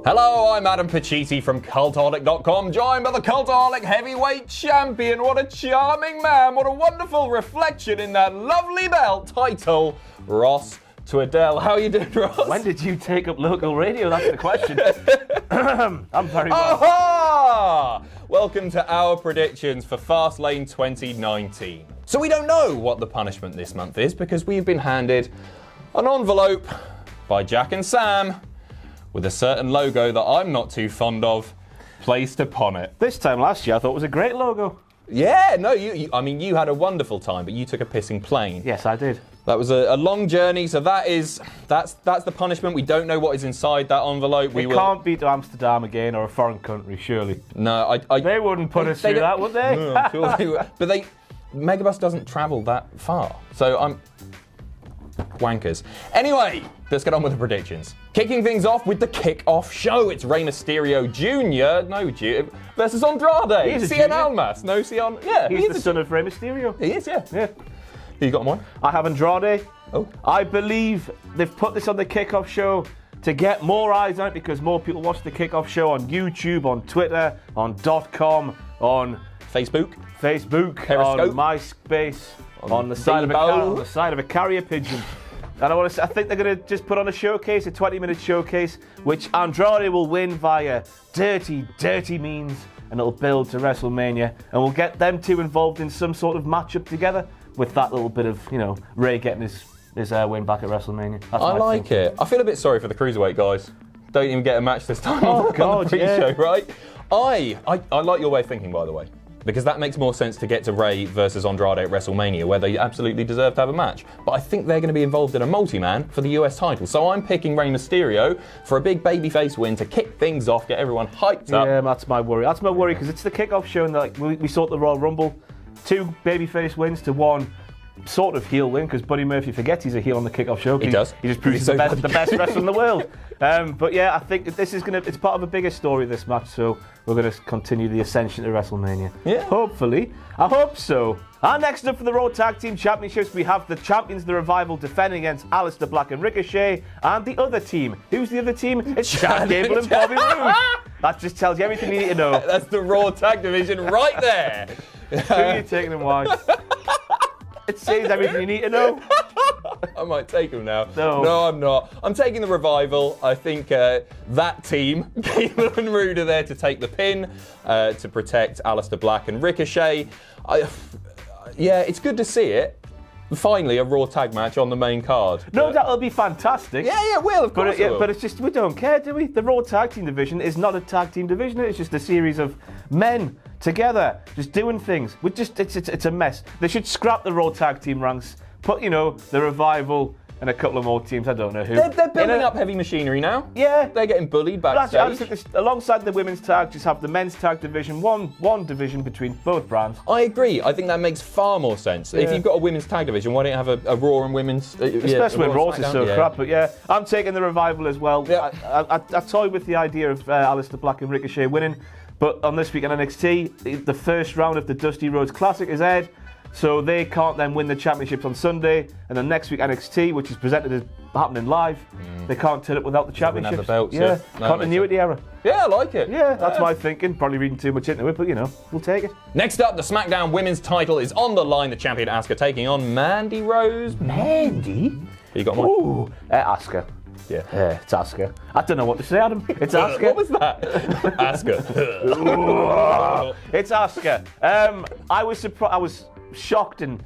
Hello, I'm Adam Pacitti from Cultaholic.com, joined by the Cultaholic Heavyweight Champion. What a charming man, what a wonderful reflection in that lovely belt title, Ross Tweddell. How are you doing, Ross? When did you take up local radio? That's the question. I'm very well. Aha! Welcome to our predictions for Fastlane 2019. So we don't know what the punishment this month is because we've been handed an envelope by Jack and Sam with a certain logo that I'm not too fond of placed upon it. This time last year I thought it was a great logo. Yeah, no, you had a wonderful time, but you took a pissing plane. Yes, I did. That was a long journey, so that's the punishment. We don't know what is inside that envelope. We can't beat Amsterdam again or a foreign country, surely. No, they wouldn't put us through that, would they? No, sure they would. But Megabus doesn't travel that far, so I'm wankers. Anyway, let's get on with the predictions. Kicking things off with the Kickoff Show. It's Rey Mysterio Jr. versus Andrade. He's a Cien junior. Almas. No, Cien. Yeah, he's the son of Rey Mysterio. He is, yeah. Yeah. You got one? I have Andrade. Oh. I believe they've put this on the Kickoff Show to get more eyes on it because more people watch the Kickoff Show on YouTube, on Twitter, on .com, on Facebook, on MySpace, on the side of a carrier pigeon. And I think they're going to just put on a showcase, a 20-minute showcase, which Andrade will win via dirty means, and it'll build to WrestleMania, and we'll get them two involved in some sort of matchup together with that little bit of, Rey getting his win back at WrestleMania. That's I like it. I feel a bit sorry for the Cruiserweight guys. Don't even get a match this time on the pre-show, right? I like your way of thinking, by the way, because that makes more sense to get to Rey versus Andrade at WrestleMania, where they absolutely deserve to have a match. But I think they're going to be involved in a multi-man for the US title. So I'm picking Rey Mysterio for a big babyface win to kick things off, get everyone hyped up. Yeah, that's my worry. That's my worry because it's the Kickoff Show, and we saw at the Royal Rumble, 2 babyface wins to 1 sort of heel win, because Buddy Murphy forgets he's a heel on the Kickoff Show. He does. He just proves he's the best wrestler in the world. But yeah, I think this is it's part of a bigger story, this match, so we're going to continue the ascension to WrestleMania. Yeah. Hopefully. I hope so. And next up for the Raw Tag Team Championships, we have the champions, the Revival, defending against Aleister Black and Ricochet, and the other team. Who's the other team? It's Chad Gable and Bobby Roode. That just tells you everything you need to know. That's the Raw Tag Division right there. Who are you taking and why? It says everything you need to know. I might take them now. No, I'm not. I'm taking the Revival. I think that team, Gable and Roode, are there to take the pin, to protect Aleister Black and Ricochet. Yeah, it's good to see it. Finally, a Raw tag match on the main card. No, that'll be fantastic. Yeah, it will, of course. But it's just, we don't care, do we? The Raw Tag Team division is not a tag team division. It's just a series of men together, just doing things. It's a mess. They should scrap the Raw Tag Team ranks. Put, the Revival and a couple of more teams. I don't know who. They're building up heavy machinery now. Yeah. They're getting bullied backstage. Alongside the women's tag, just have the men's tag division, one division between both brands. I agree. I think that makes far more sense. Yeah. If you've got a women's tag division, why don't you have a Raw and women's... Especially when Raw's is so crap. But yeah, I'm taking the Revival as well. Yeah. I toyed with the idea of Aleister Black and Ricochet winning, but on this week on NXT, the first round of the Dusty Rhodes Classic is aired. So they can't then win the championships on Sunday, and then next week NXT, which is presented as happening live, they can't turn up without the championships. The belts, yeah. No, continuity error. Yeah, I like it. Yeah, that's my thinking. Probably reading too much into it, but we'll take it. Next up, the SmackDown Women's title is on the line. The champion Asuka taking on Mandy Rose. Mandy? You got one? Ooh, Asuka. Yeah, it's Asuka. I don't know what to say, Adam. It's Asuka. What was that? Asuka. It's Asuka. I was surprised. I was shocked, and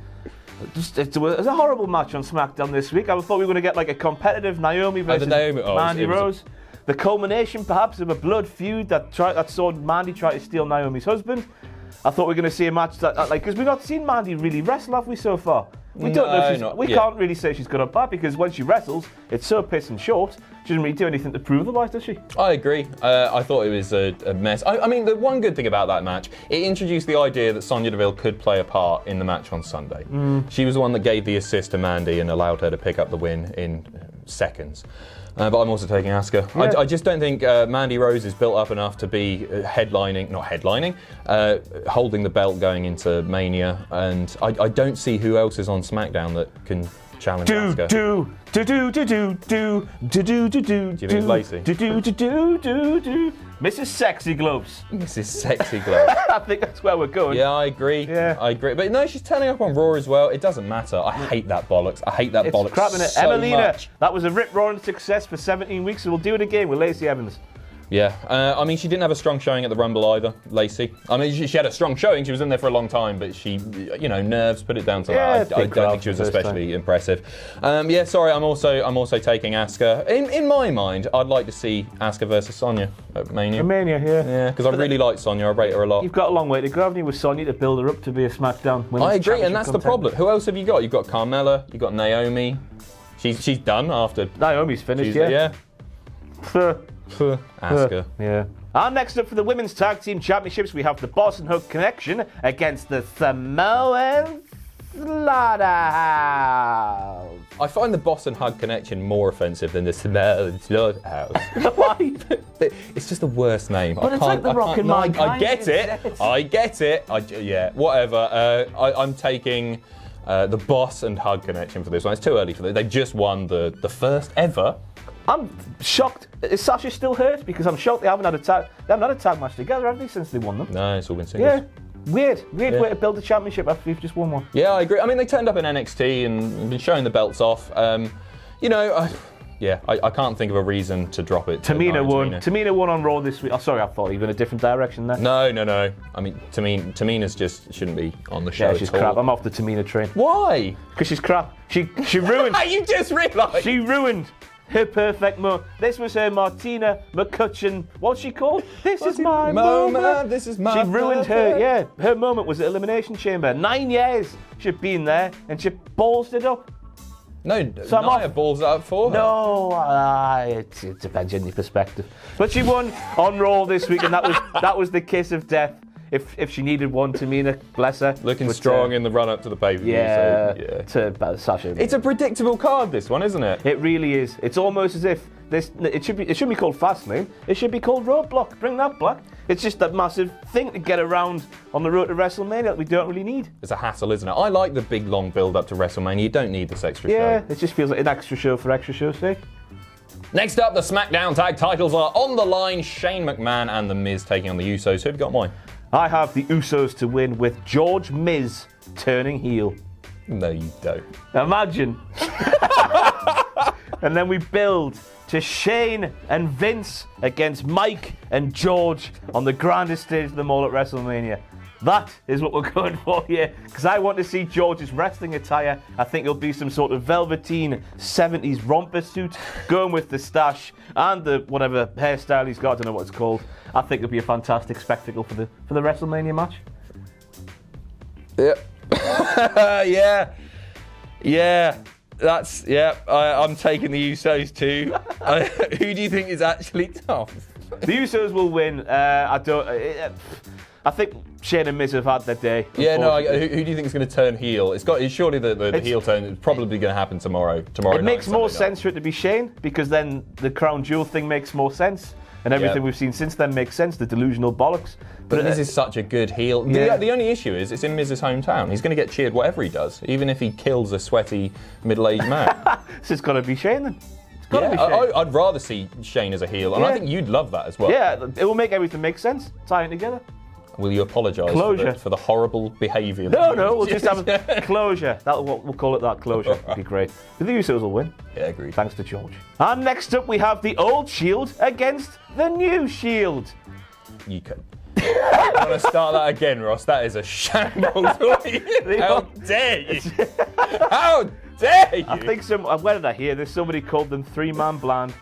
it was a horrible match on SmackDown this week. I thought we were going to get like a competitive Naomi versus Mandy Rose. The culmination, perhaps, of a blood feud that saw Mandy try to steal Naomi's husband. I thought we were going to see a match because we've not seen Mandy really wrestle, have we, so far? We don't know. We can't really say she's good or bad because when she wrestles, it's so pissing short. She doesn't really do anything to prove otherwise, does she? I agree. I thought it was a mess. I mean, the one good thing about that match, it introduced the idea that Sonya Deville could play a part in the match on Sunday. She was the one that gave the assist to Mandy and allowed her to pick up the win in seconds. But I'm also taking Asuka. Yeah. I just don't think Mandy Rose is built up enough to be holding the belt going into Mania. And I don't see who else is on SmackDown that can challenge Asuka. Do you think it's Lacey? Mrs. Sexy Gloves. Mrs. Sexy Gloves. I think that's where we're going. Yeah, I agree. Yeah. I agree. But no, she's turning up on Raw as well. It doesn't matter. I hate that bollocks. I hate that bollocks Crap in it. so Emelina, much. that was a rip-roaring success for 17 weeks, so we'll do it again with Lacey Evans. Yeah, I mean, she didn't have a strong showing at the Rumble either, Lacey. I mean, she had a strong showing. She was in there for a long time, but she, nerves put it down to that. I don't think she was especially impressive. Yeah, sorry, I'm also taking Asuka. In my mind, I'd like to see Asuka versus Sonya at Mania. Mania, yeah. Yeah, because I really like Sonya. I rate her a lot. You've got a long way to go, haven't you, with Sonya to build her up to be a SmackDown Women's I agree, and that's the contender. problem. Who else have you got? You've got Carmella. You've got Naomi. She's done after. Naomi's finished, yeah. Asuka. Yeah. And next up for the Women's Tag Team Championships, we have the Boss and Hook Connection against the Samoan Slaughterhouse. I find the Boss and Hug Connection more offensive than the Samoan Slaughterhouse. Why? It's just the worst name. But it's like the Rock and Mankind. I get it. Yeah, whatever. I'm taking the Boss and Hug Connection for this one. It's too early for this. They just won the first ever. I'm shocked. Is Sasha still hurt? Because I'm shocked they haven't had a tag match together, have they, since they won them? No, it's all been singles. Yeah. Weird way to build a championship after you've just won one. Yeah, I agree. I mean, they turned up in NXT and been showing the belts off. I can't think of a reason to drop it. Tamina won. Tamina won on Raw this week. Oh, sorry, I thought you were in a different direction there. No. I mean, Tamina's just shouldn't be on the show. Yeah, she's crap. I'm off the Tamina train. Why? Because she's crap. She ruined. You just realised. She ruined her perfect moment. This was her Martina McCutcheon. What's she called? This is my moment. This is my. She ruined her. Yeah, her moment was at Elimination Chamber. 9 years she'd been there, and she ballsed it up. No, Nia balls it up for her. No, it depends on your perspective. But she won on Raw this week, and that was the kiss of death. If she needed one, Tamina, bless her. Looking strong in the run-up to the pay-per-view. To Sasha. It's a predictable card, this one, isn't it? It really is. It's almost as if it shouldn't be called Fastlane. It should be called Roadblock. Bring that back. It's just that massive thing to get around on the road to WrestleMania that we don't really need. It's a hassle, isn't it? I like the big, long build-up to WrestleMania. You don't need this extra show. Yeah, it just feels like an extra show for extra show's sake. Next up, the SmackDown tag titles are on the line. Shane McMahon and The Miz taking on the Usos. Who have you got mine? I have the Usos to win with George Miz turning heel. No, you don't. Imagine. And then we build to Shane and Vince against Mike and George on the grandest stage of them all at WrestleMania. That is what we're going for here, because I want to see George's wrestling attire. I think it'll be some sort of velveteen 70s romper suit, going with the stash and the whatever hairstyle he's got. I don't know what it's called. I think it'll be a fantastic spectacle for the WrestleMania match. Yep. I'm taking the Usos too. Who do you think is actually tough? The Usos will win. I think Shane and Miz have had their day. Yeah, no. Who do you think is going to turn heel? It's surely the heel turn is probably going to happen tomorrow. It makes more sense for it to be Shane, because then the crown jewel thing makes more sense, and everything we've seen since then makes sense. The delusional bollocks. But Miz is such a good heel. Yeah. The only issue is it's in Miz's hometown. He's going to get cheered whatever he does, even if he kills a sweaty middle-aged man. So it's got to be Shane then. I'd rather see Shane as a heel, and I think you'd love that as well. Yeah, it will make everything make sense, tying together. Will you apologise for the horrible behaviour? No, we'll just have closure. We'll call it that, closure. It'd be great. The Usos will win. Yeah, agreed. Thanks to George. And next up we have the old Shield against the new Shield. You could. I want to start that again, Ross. That is a shambles. How dare you? How dare you? I think where did I hear this? Somebody called them three-man bland.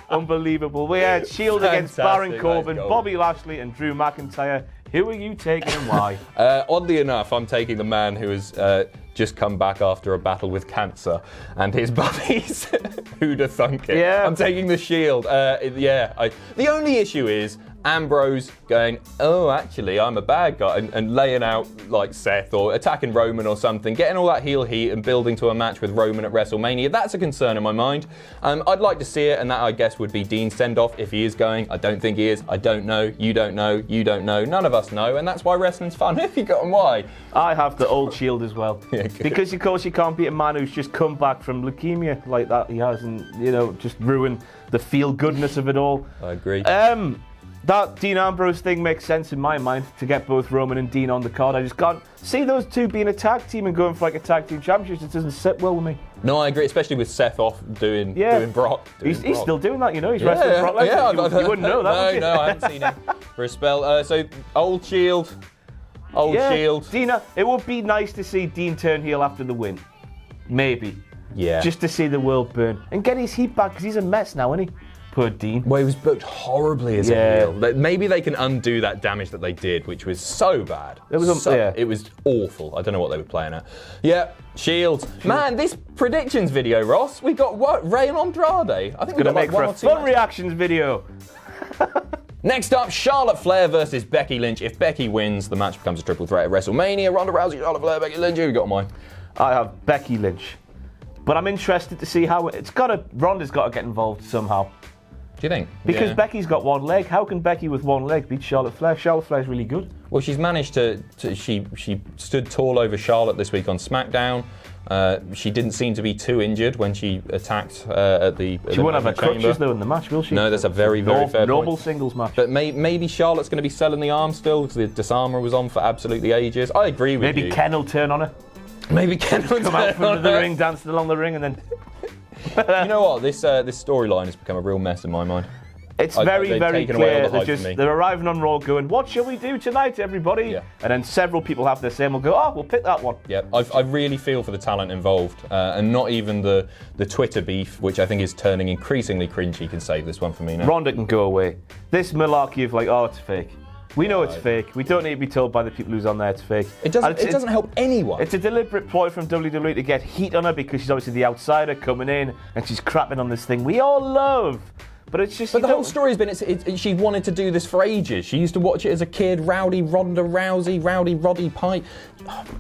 Unbelievable. We had Shield against Baron Corbin, Bobby Lashley and Drew McIntyre. Who are you taking and why? Oddly enough, I'm taking the man who has just come back after a battle with cancer and his buddies. Who'd have thunk it? Yeah. I'm taking the Shield. The only issue is Ambrose going, oh, actually, I'm a bad guy, and laying out like Seth or attacking Roman or something, getting all that heel heat and building to a match with Roman at WrestleMania. That's a concern in my mind. I'd like to see it, and that, I guess, would be Dean's send-off if he is going. I don't think he is. I don't know. You don't know. You don't know. None of us know, and that's why wrestling's fun. Have you gotten why? I have the old Shield as well. Yeah, because, of course, you can't beat a man who's just come back from leukemia like that he has and, just ruin the feel-goodness of it all. I agree. That Dean Ambrose thing makes sense in my mind to get both Roman and Dean on the card. I just can't see those two being a tag team and going for like a tag team championship. It doesn't sit well with me. No, I agree, especially with Seth off doing Brock. He's still doing that, He's wrestling Brock Lesnar. You wouldn't know that, would you? No, I haven't seen him for a spell. So, old Shield. Shield. Dean, it would be nice to see Dean turn heel after the win. Maybe. Yeah. Just to see the world burn. And get his heat back, because he's a mess now, isn't he? Poor Dean. Well, he was booked horribly as a heel. Maybe they can undo that damage that they did, which was so bad. It was awful. I don't know what they were playing at. Yeah, Shield. Man, this predictions video, Ross, we got what? Ray and Andrade. I think we're going to make for a fun reactions video. Next up, Charlotte Flair versus Becky Lynch. If Becky wins, the match becomes a triple threat at WrestleMania. Ronda Rousey, Charlotte Flair, Becky Lynch. Who you got on mine? I have Becky Lynch. But I'm interested to see how Ronda's got to get involved somehow. Do you think? Because Becky's got one leg. How can Becky with one leg beat Charlotte Flair? Charlotte Flair's really good. Well, she's managed to she stood tall over Charlotte this week on SmackDown. She didn't seem to be too injured when she attacked at the She won't have her crutches though in the match, will she? No, that's a very fair noble point. Singles match. But maybe Charlotte's going to be selling the arm still because the disarmer was on for absolutely ages. I agree with you. Maybe Ken will turn on her. Maybe Ken will come out from the ring, dancing along the ring, and then. You know what? This storyline has become a real mess in my mind. It's very clear. They're arriving on Raw going, what shall we do tonight, everybody? Yeah. And then several people have their say and will go, we'll pick that one. Yeah, I really feel for the talent involved. And not even the Twitter beef, which I think is turning increasingly cringy, can save this one for me now. Ronda can go away. This malarkey of like, it's fake. We know it's fake. We don't need to be told by the people who's on there it's fake. It doesn't help anyone. It's a deliberate ploy from WWE to get heat on her because she's obviously the outsider coming in and she's crapping on this thing we all love. But it's just. But the whole story's been she wanted to do this for ages. She used to watch it as a kid. Rowdy Ronda Rousey, Rowdy Roddy Pipe.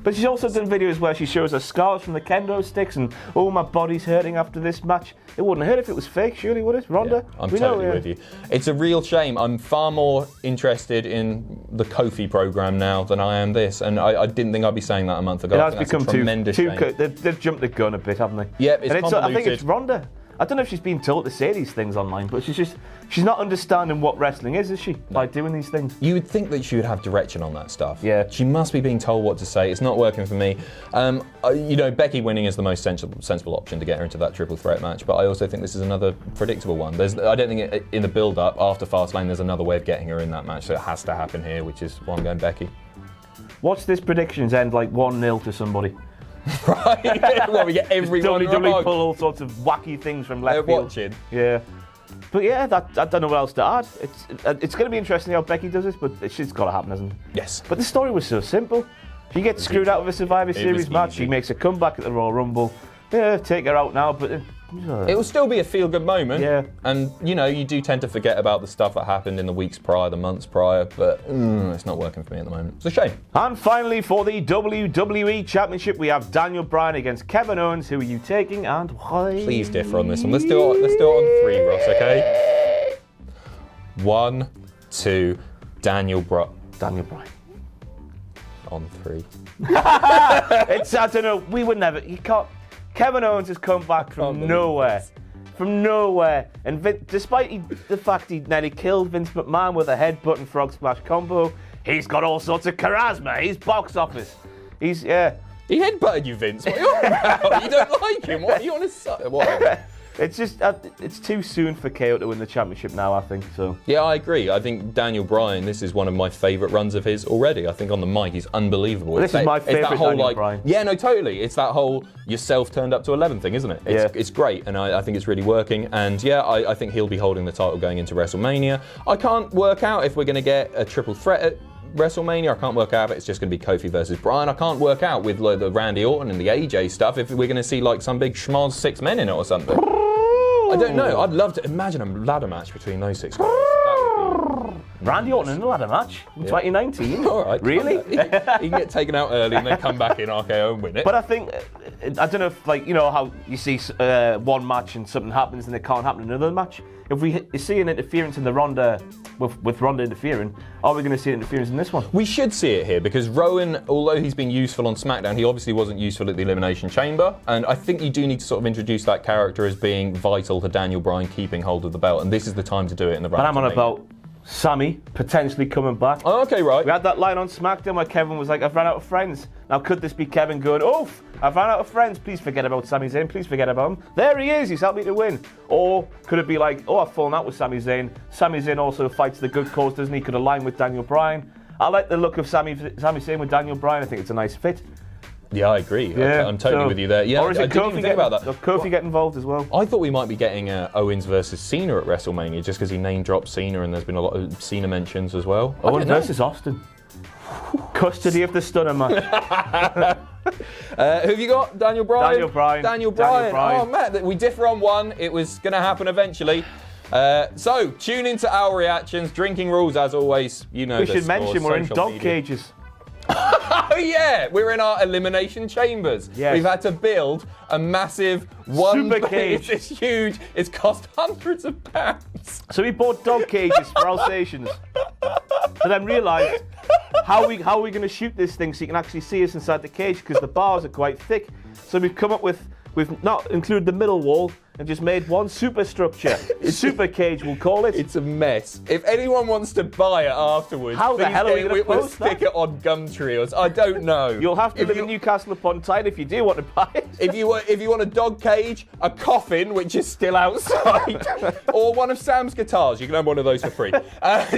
But she's also done videos where she shows her scars from the kendo sticks and my body's hurting after this match. It wouldn't hurt if it was fake, surely, would it, Ronda? Yeah, I'm totally with you. It's a real shame. I'm far more interested in the Kofi program now than I am this, and I didn't think I'd be saying that a month ago. It has become too they've jumped the gun a bit, haven't they? Yeah, I think it's Ronda. I don't know if she's been told to say these things online, but she's not understanding what wrestling is she? No. By doing these things. You would think that she would have direction on that stuff. Yeah. She must be being told what to say. It's not working for me. Becky winning is the most sensible option to get her into that triple threat match, but I also think this is another predictable one. I don't think in the build-up after Fastlane there's another way of getting her in that match, so it has to happen here, which is why I'm going Becky. What's this predictions end like 1-0 to somebody? Right? Well, we get everyone WWE pull all sorts of wacky things from left field. Watching. Yeah. But yeah, I don't know what else to add. It's going to be interesting how Becky does this, but it's got to happen, hasn't it? Yes. But the story was so simple. She gets screwed out of a Survivor Series match. She makes a comeback at the Royal Rumble. Yeah, take her out now, but. It will still be a feel-good moment. Yeah. And, you do tend to forget about the stuff that happened in the weeks prior, the months prior, but it's not working for me at the moment. It's a shame. And finally, for the WWE Championship, we have Daniel Bryan against Kevin Owens. Who are you taking and why? Please differ on this one. Let's do it on 3, Ross, okay? 1, 2, Daniel Bryan. On 3. I don't know, we would never, you can't. Kevin Owens has come back from nowhere. And despite the fact he nearly killed Vince McMahon with a headbutt and frog splash combo, he's got all sorts of charisma. He's box office. He headbutted you, Vince. What are you on about? You don't like him. What are you on his side? Whatever. It's just, it's too soon for KO to win the championship now, I think, so. Yeah, I agree. I think Daniel Bryan, this is one of my favourite runs of his already. I think on the mic, he's unbelievable. This is my favourite Daniel Bryan. Yeah, no, totally. It's that whole yourself turned up to 11 thing, isn't it? It's great, and I think it's really working. And yeah, I think he'll be holding the title going into WrestleMania. I can't work out if we're going to get a triple threat at WrestleMania. I can't work out if it's just going to be Kofi versus Bryan. I can't work out with the Randy Orton and the AJ stuff if we're going to see like some big schmoz 6 men in it or something. I don't know. I'd love to imagine a ladder match between those 6 guys. That would be Randy Orton in a ladder match in 2019. All right. Really? He can get taken out early and then come back in RKO and win it. But I think, I don't know if, like, you know how you see one match and something happens and it can't happen in another match? If we see an interference in the Ronda, with Ronda interfering, are we going to see interference in this one? We should see it here because Rowan, although he's been useful on SmackDown, he obviously wasn't useful at the Elimination Chamber. And I think you do need to sort of introduce that character as being vital to Daniel Bryan keeping hold of the belt. And this is the time to do it in the run. And I'm on about Sammy potentially coming back. Oh, okay, right. We had that line on SmackDown where Kevin was like, I've run out of friends. Now, could this be Kevin going, oof, I've run out of friends. Please forget about Sami Zayn. Please forget about him. There he is. He's helped me to win. Or could it be like, oh, I've fallen out with Sami Zayn. Sami Zayn also fights the good cause, doesn't he? Could align with Daniel Bryan. I like the look of Sami Zayn with Daniel Bryan. I think it's a nice fit. Yeah, I agree. Yeah, I'm totally with you there. Yeah, or is it I didn't even think about that. Does Kofi get involved as well? I thought we might be getting Owens versus Cena at WrestleMania just because he name-dropped Cena and there's been a lot of Cena mentions as well. Owens versus Austin. Custody of the Stunner match. Who have you got? Daniel Bryan? Daniel Bryan. Oh, Matt, we differ on one. It was going to happen eventually. So, tune into our reactions. Drinking rules, as always. You know we should mention we're in dog cages. Oh yeah, we're in our elimination chambers. Yes. We've had to build a massive super cage. It's huge. It's cost hundreds of pounds. So we bought dog cages for our stations, and then realised how are we going to shoot this thing so you can actually see us inside the cage because the bars are quite thick. So we've come up with. We've not included the middle wall and just made one superstructure. Super cage, we'll call it. It's a mess. If anyone wants to buy it afterwards, how the hell are we going to post stick it on Gumtree or I don't know. You'll have to live in Newcastle upon Tyne if you do want to buy it. If you want a dog cage, a coffin which is still outside, or one of Sam's guitars, you can have one of those for free.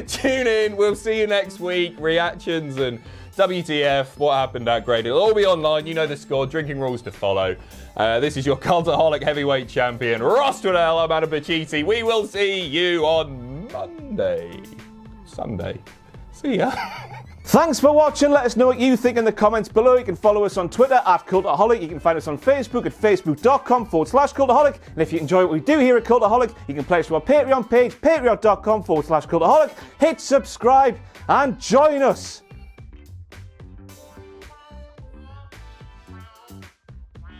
Tune in. We'll see you next week. Reactions and WTF, what happened at Grade. It'll all be online. You know the score. Drinking rules to follow. This is your Cultaholic heavyweight champion, Ross Tweddell. I'm Adam Pacitti. We will see you on Sunday. See ya. Thanks for watching. Let us know what you think in the comments below. You can follow us on Twitter at Cultaholic. You can find us on Facebook at facebook.com/Cultaholic. And if you enjoy what we do here at Cultaholic, you can play us to our Patreon page, patreon.com/Cultaholic. Hit subscribe and join us.